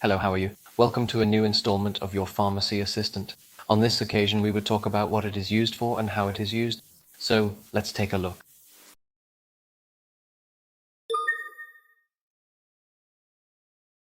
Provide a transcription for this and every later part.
Hello, how are you? Welcome to a new installment of your Pharmacy Assistant. On this occasion, we would talk about what it is used for and how it is used. So let's take a look.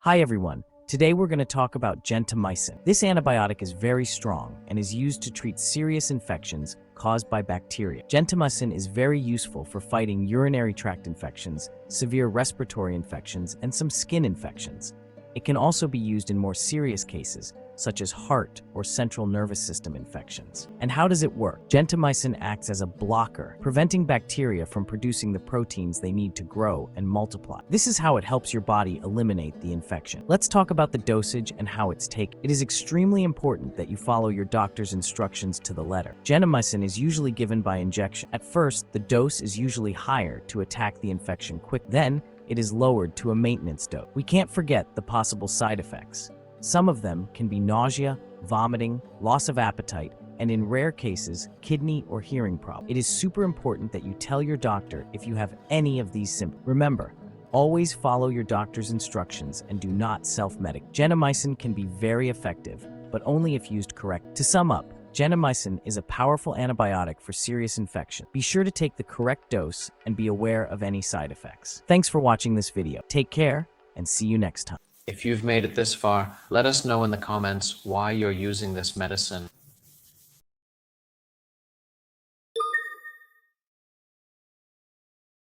Hi everyone, today we're going to talk about gentamicin. This antibiotic is very strong and is used to treat serious infections caused by bacteria. Gentamicin is very useful for fighting urinary tract infections, severe respiratory infections, and some skin infections. It can also be used in more serious cases, such as heart or central nervous system infections. And how does it work? Gentamicin acts as a blocker, preventing bacteria from producing the proteins they need to grow and multiply. This is how it helps your body eliminate the infection. Let's talk about the dosage and how it's taken. It is extremely important that you follow your doctor's instructions to the letter. Gentamicin is usually given by injection. At first, the dose is usually higher to attack the infection quickly. Then, it is lowered to a maintenance dose. We can't forget the possible side effects. Some of them can be nausea, vomiting, loss of appetite, and in rare cases, kidney or hearing problems. It is super important that you tell your doctor if you have any of these symptoms. Remember, always follow your doctor's instructions and do not self-medicate. Gentamicin can be very effective, but only if used correctly. To sum up, gentamicin is a powerful antibiotic for serious infection. Be sure to take the correct dose and be aware of any side effects. Thanks for watching this video. Take care and see you next time. If you've made it this far, let us know in the comments why you're using this medicine.